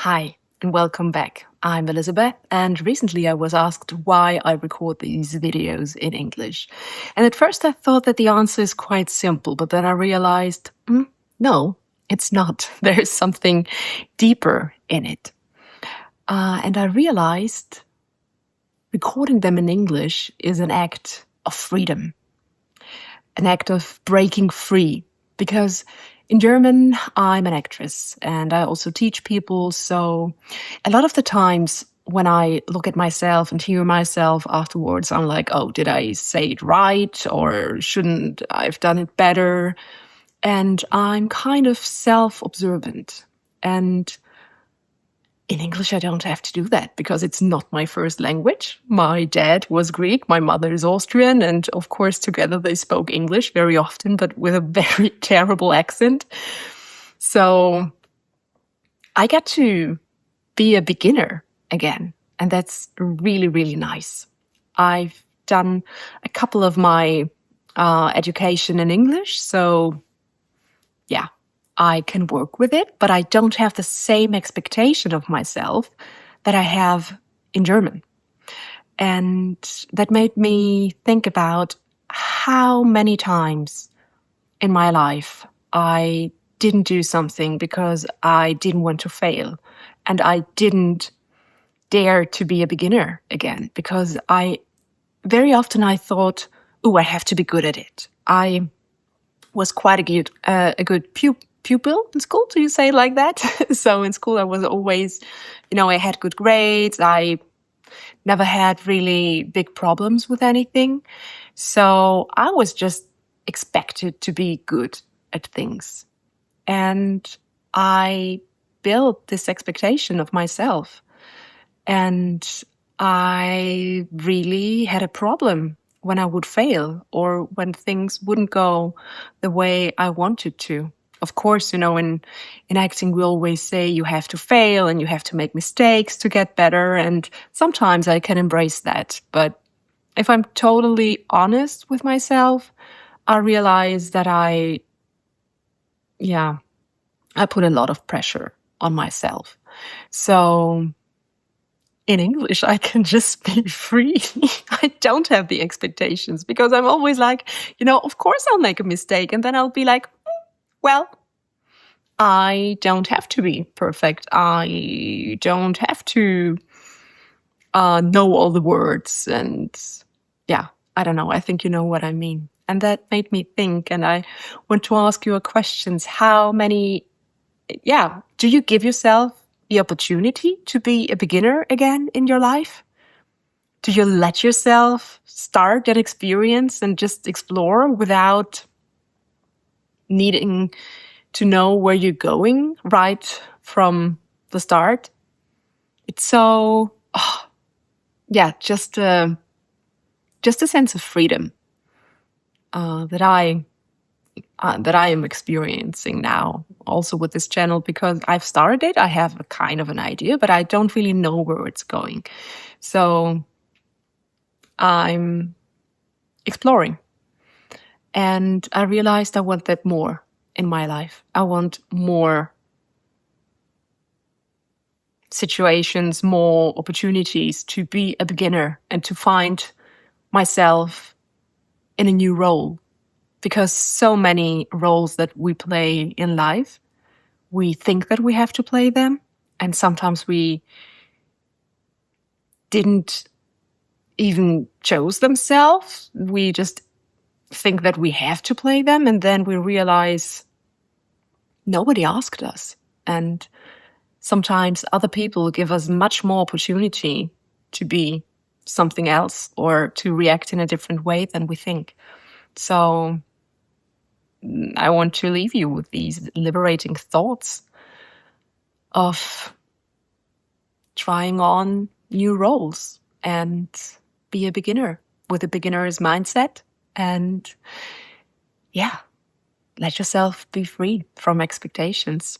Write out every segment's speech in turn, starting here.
Hi, and welcome back. I'm Elisabeth, and recently I was asked why I record these videos in English. And at first I thought that the answer is quite simple, but then I realized, no, it's not. There's something deeper in it. And I realized recording them in English is an act of freedom, an act of breaking free, because in German, I'm an actress and I also teach people. So a lot of the times when I look at myself and hear myself afterwards, I'm like, oh, did I say it right? Or shouldn't I have done it better? And I'm kind of self-observant. And in English, I don't have to do that because it's not my first language. My dad was Greek, my mother is Austrian, and of course, together they spoke English very often, but with a very terrible accent. So I got to be a beginner again, and that's really, really nice. I've done a couple of my education in English, so yeah, I can work with it, but I don't have the same expectation of myself that I have in German. And that made me think about how many times in my life I didn't do something because I didn't want to fail. And I didn't dare to be a beginner again because very often I thought, I have to be good at it. I was quite a good pupil in school. Do you say it like that? So in school, I was always, I had good grades. I never had really big problems with anything. So I was just expected to be good at things. And I built this expectation of myself. And I really had a problem when I would fail or when things wouldn't go the way I wanted to. Of course, in acting, we always say you have to fail and you have to make mistakes to get better. And sometimes I can embrace that. But if I'm totally honest with myself, I realize that I put a lot of pressure on myself. So in English, I can just be free. I don't have the expectations because I'm always like, of course I'll make a mistake. And then I'll be like, well, I don't have to be perfect. I don't have to know all the words. And I don't know. I think you know what I mean. And that made me think. And I want to ask you a question. How many, do you give yourself the opportunity to be a beginner again in your life? Do you let yourself start and experience and just explore without needing to know where you're going right from the start? It's so, just a sense of freedom that I am experiencing now, also with this channel, because I've started it. I have a kind of an idea, but I don't really know where it's going. So I'm exploring. And I realized I want that more in my life. I want more situations, more opportunities to be a beginner and to find myself in a new role. Because so many roles that we play in life, we think that we have to play them. And sometimes we didn't even choose themselves. We just think that we have to play them. And then we realize nobody asked us. And sometimes other people give us much more opportunity to be something else or to react in a different way than we think. So I want to leave you with these liberating thoughts of trying on new roles and be a beginner with a beginner's mindset. And let yourself be free from expectations.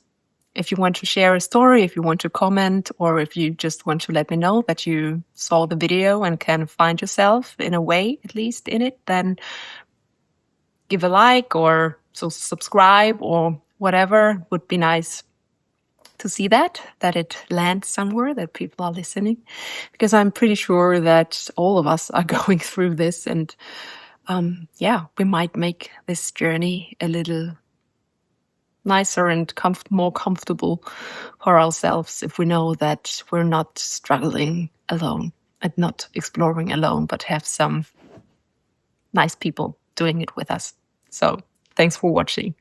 If you want to share a story, if you want to comment, or if you just want to let me know that you saw the video and can find yourself in a way, at least in it, then give a like or subscribe or whatever would be nice. to see that it lands somewhere, that people are listening, because I'm pretty sure that all of us are going through this, and yeah, we might make this journey a little nicer and more comfortable for ourselves if we know that we're not struggling alone and not exploring alone, but have some nice people doing it with us. So thanks for watching.